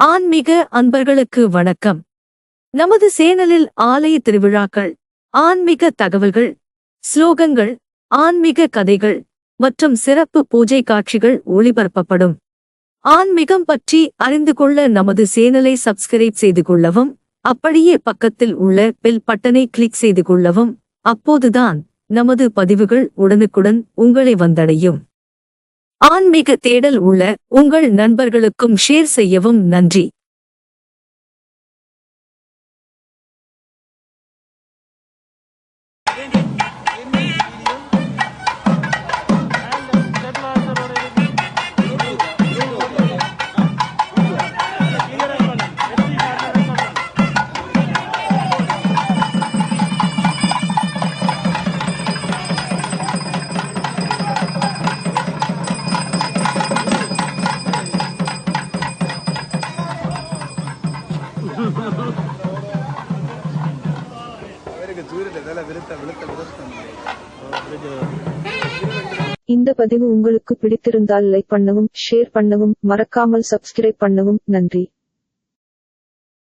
ஆன்மீக அன்பர்களுக்கு வணக்கம். நமது சேனலில் ஆலய திருவிழாக்கள், ஆன்மீக தகவல்கள், ஸ்லோகங்கள், ஆன்மீக கதைகள் மற்றும் சிறப்பு பூஜை காட்சிகள் ஒளிபரப்பப்படும். ஆன்மீகம் பற்றி அறிந்து கொள்ள நமது சேனலை சப்ஸ்கிரைப் செய்து கொள்ளவும், அப்படியே பக்கத்தில் உள்ள பெல் பட்டனை கிளிக் செய்து கொள்ளவும். அப்போதுதான் நமது பதிவுகள் உடனுக்குடன் உங்களை வந்தடையும். ஆன்மீக தேடல் உள்ள உங்கள் நண்பர்களுக்கும் ஷேர் செய்யவும் நன்றி. இந்த பதிவு உங்களுக்கு பிடித்திருந்தால் லைக் பண்ணவும், ஷேர் பண்ணவும், மறக்காமல் சப்ஸ்கிரைப் பண்ணவும். நன்றி.